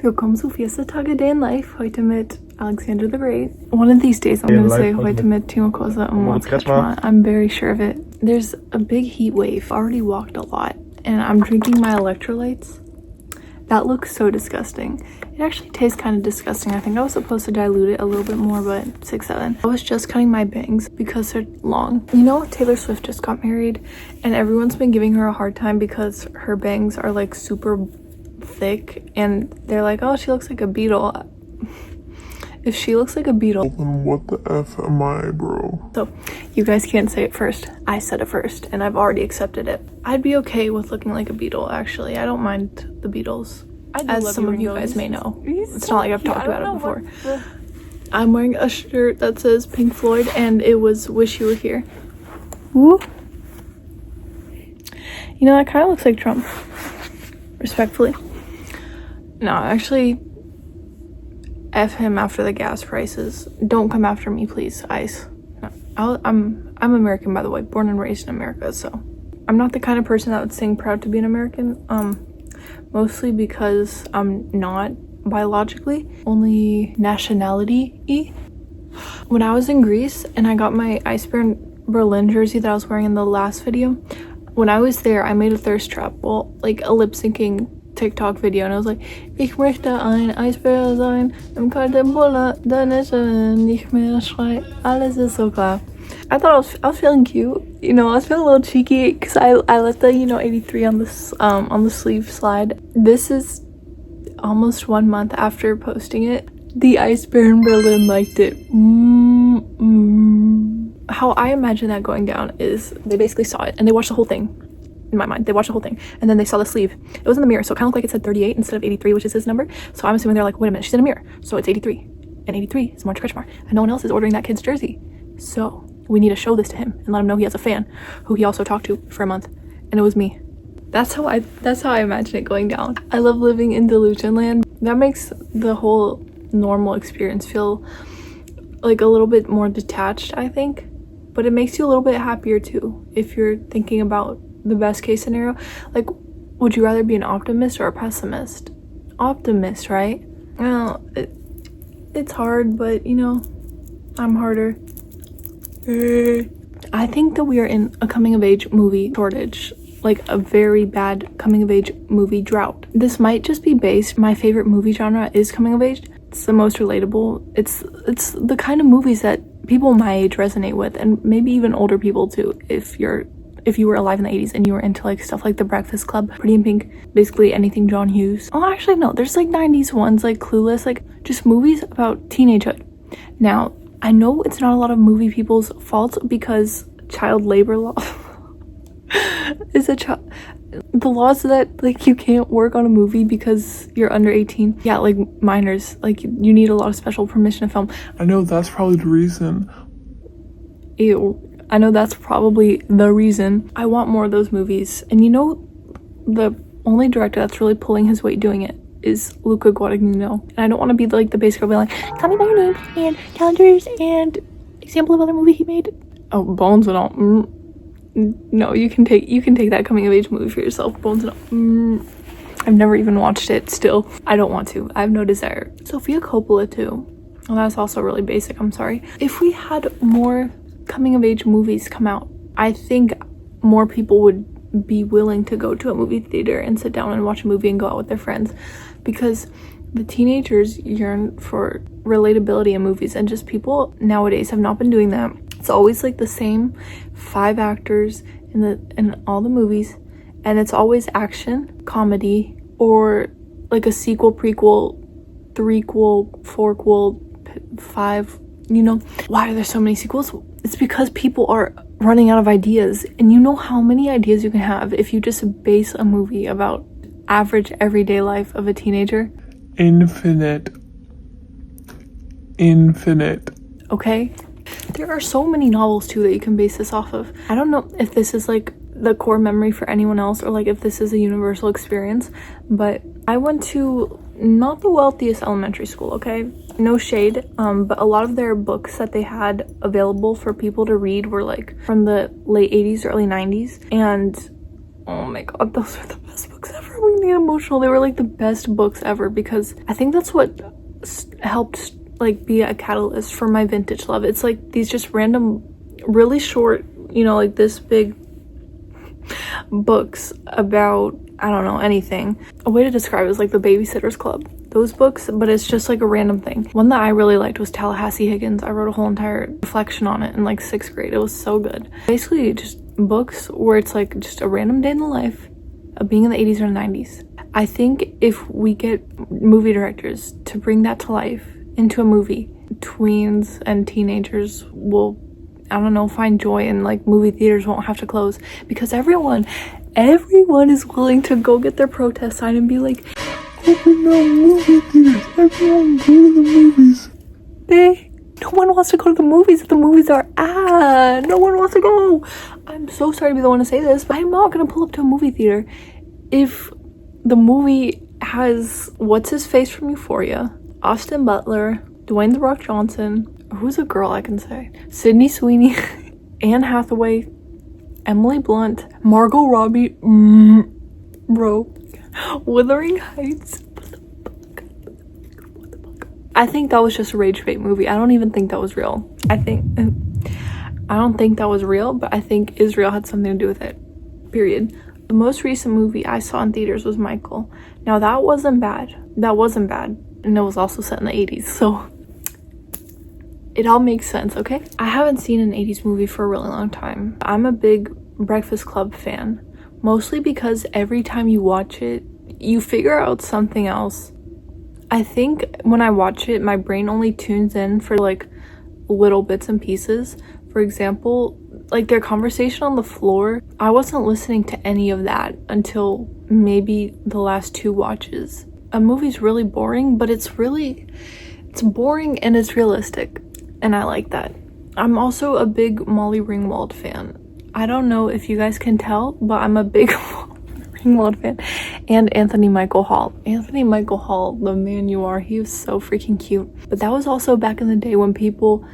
Willkommen zu 4. Tage Day in Life, heute mit Alexandra the Great. One of these days I'm going to say heute mit Timo Kosa and Moritz Kretschmann. I'm very sure of it. There's a big heat wave. I already walked a lot and I'm drinking my electrolytes. That looks so disgusting. It actually tastes kind of disgusting. I think I was supposed to dilute it a little bit more, but 6-7. I was just cutting my bangs because they're long. You know, Taylor Swift just got married and everyone's been giving her a hard time because her bangs are like super thick and they're like, oh, she looks like a beetle. If she looks like a beetle, then what the F am I, bro? So you guys can't say it first. I said it first and I've already accepted it. I'd be okay with looking like a beetle, actually. I don't mind the Beatles, as some of you guys may know. It's not like I've talked about it before. I'm wearing a shirt that says Pink Floyd and it was Wish You Were Here. Woo. You know, that kind of looks like Trump, respectfully. No, actually, F him after the gas prices. Don't come after me, please, ICE. No, I'm American, by the way, born and raised in America, so I'm not the kind of person that would sing proud to be an American, mostly because I'm not biologically, only nationality-y. When I was in Greece and I got my eisbaren Berlin jersey that I was wearing in the last video, when I was there, I made a thirst trap, well, like a lip-syncing TikTok video, and I was like, ich möchte ein Eisbär sein, im kalten Bulle, dann ist nicht mehr Schrei, alles ist so klar. I thought I was feeling cute, you know, I was feeling a little cheeky because I let the, you know, 83 on the sleeve slide. This is almost 1 month after posting it. The eisbär in Berlin liked it. How I imagine that going down is they basically saw it and they watched the whole thing. In my mind, they watched the whole thing and then they saw the sleeve. It was in the mirror, so it kind of looked like it said 38 instead of 83, which is his number. So I'm assuming they're like, wait a minute, she's in a mirror, so it's 83, and 83 is Moritz Kretschmann, and no one else is ordering that kid's jersey. So we need to show this to him and let him know he has a fan who he also talked to for a month, and it was me. That's how I imagine it going down. I love living in delusion land. That makes the whole normal experience feel like a little bit more detached, I think, but it makes you a little bit happier too if you're thinking about the best case scenario. Like, would you rather be an optimist or a pessimist? Optimist, right? Well, it's hard, but you know, I'm harder. I think that we are in a coming of age movie shortage, like a very bad coming of age movie drought. This might just be based, my favorite movie genre is coming of age. It's the most relatable. It's the kind of movies that people my age resonate with, and maybe even older people too, if you were alive in the 80s and you were into like stuff like The Breakfast Club, Pretty in Pink, basically anything John Hughes. Oh, actually no, there's like 90s ones like Clueless, like just movies about teenagehood. Now, I know it's not a lot of movie people's fault because child labor law is the laws that like you can't work on a movie because you're under 18. Yeah, like minors, like you need a lot of special permission to film. I know that's probably the reason. Ew. I know that's probably the reason. I want more of those movies. And you know, the only director that's really pulling his weight doing it is Luca Guadagnino. And I don't want to be like the basic girl being like, tell me by your name and calendars and example of other movie he made. Oh, Bones and all. No, you can take that coming of age movie for yourself. Bones and all. I've never even watched it still. I don't want to. I have no desire. Sofia Coppola too. Well, that's also really basic, I'm sorry. If we had more coming of age movies come out, I think more people would be willing to go to a movie theater and sit down and watch a movie and go out with their friends, because the teenagers yearn for relatability in movies, and just people nowadays have not been doing that. It's always like the same 5 actors in all the movies, and it's always action, comedy, or like a sequel, prequel, 3quel, 4quel, 5, you know. Why are there so many sequels? It's because people are running out of ideas, and you know how many ideas you can have if you just base a movie about average everyday life of a teenager. Infinite. Okay? There are so many novels too that you can base this off of. I don't know if this is like the core memory for anyone else or like if this is a universal experience, but I went to not the wealthiest elementary school, okay? No shade, but a lot of their books that they had available for people to read were like from the late 80s, early 90s, and Oh my god, those are the best books ever. I'm gonna get emotional. They were like the best books ever because I think that's what helped like be a catalyst for my vintage love. It's like these just random, really short, you know, like this big books about, I don't know, anything. A way to describe it is like the Babysitter's Club. Those books, but it's just like a random thing. One that I really liked was Tallahassee Higgins. I wrote a whole entire reflection on it in like 6th grade. It was so good. Basically just books where it's like just a random day in the life of being in the 80s or 90s. I think if we get movie directors to bring that to life into a movie, tweens and teenagers will, I don't know, find joy, and like movie theaters won't have to close because everyone is willing to go get their protest sign and be like, open up movie theaters. Everyone go to the movies. No one wants to go to the movies if the movies are no one wants to go. I'm so sorry to be the one to say this, but I'm not gonna pull up to a movie theater if the movie has what's his face from Euphoria, Austin Butler, Dwayne The Rock Johnson, who's a girl I can say, Sydney Sweeney, Anne Hathaway, Emily Blunt, Margot Robbie, bro, Wuthering Heights. What the fuck? I think that was just a rage bait movie. I don't even think that was real. I don't think that was real, but I think Israel had something to do with it. Period. The most recent movie I saw in theaters was Michael. Now that wasn't bad. And it was also set in the 80s, so it all makes sense, okay? I haven't seen an 80s movie for a really long time. I'm a big Breakfast Club fan, mostly because every time you watch it, you figure out something else. I think when I watch it, my brain only tunes in for like little bits and pieces. For example, like their conversation on the floor, I wasn't listening to any of that until maybe the last 2 watches. A movie's really boring, but it's boring and it's realistic, and I like that. I'm also a big Molly Ringwald fan. I don't know if you guys can tell, but I'm a big Ringwald fan. And Anthony Michael Hall. Anthony Michael Hall, the man you are, he was so freaking cute. But that was also back in the day when people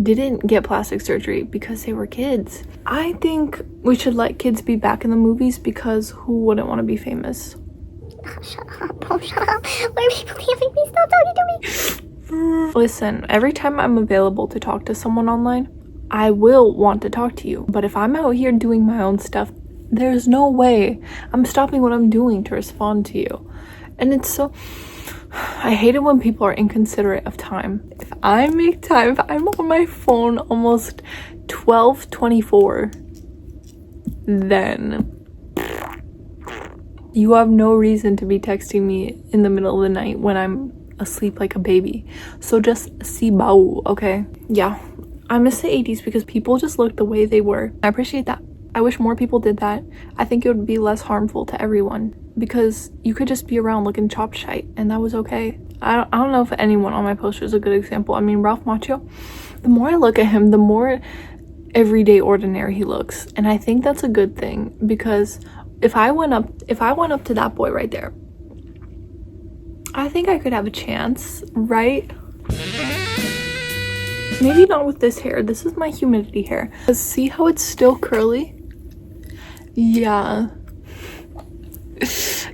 didn't get plastic surgery because they were kids. I think we should let kids be back in the movies because who wouldn't want to be famous? Oh, shut up. Oh, shut up. Why are people having me? Stop talking to me. Listen, every time I'm available to talk to someone online, I will want to talk to you. But if I'm out here doing my own stuff, there's no way I'm stopping what I'm doing to respond to you. And it's so... I hate it when people are inconsiderate of time. If I make time, if I'm on my phone almost 12:24, then you have no reason to be texting me in the middle of the night when I'm asleep like a baby. So just sibau, okay? Yeah, I miss the 80s because people just looked the way they were. I appreciate that. I wish more people did that. I think it would be less harmful to everyone because you could just be around looking chopped shite and that was okay. I don't know if anyone on my poster is a good example. I mean, Ralph Macchio, the more I look at him, the more everyday ordinary he looks. And I think that's a good thing because if I went up to that boy right there, I think I could have a chance, right? Maybe not with this hair. This is my humidity hair. See how it's still curly? Yeah.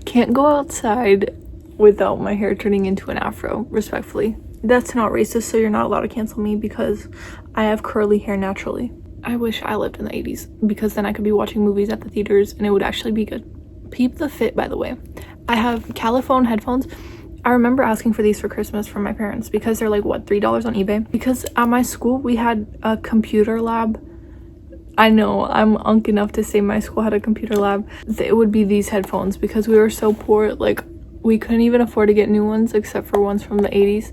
Can't go outside without my hair turning into an afro, respectfully. That's not racist, so you're not allowed to cancel me because I have curly hair naturally. I wish I lived in the 80s because then I could be watching movies at the theaters and it would actually be good. Peep the fit, by the way. I have Caliphone headphones. I remember asking for these for Christmas from my parents because they're like, what, $3 on eBay? Because at my school, we had a computer lab. I know, I'm unk enough to say my school had a computer lab. It would be these headphones because we were so poor, like, we couldn't even afford to get new ones except for ones from the 80s.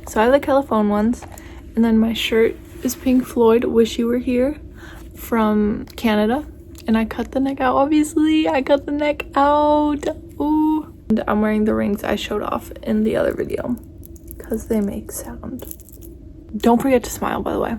So I have the Caliphone ones. And then my shirt is Pink Floyd, Wish You Were Here, from Canada. And I cut the neck out, obviously. I cut the neck out. Ooh. And I'm wearing the rings I showed off in the other video because they make sound. Don't forget to smile, by the way.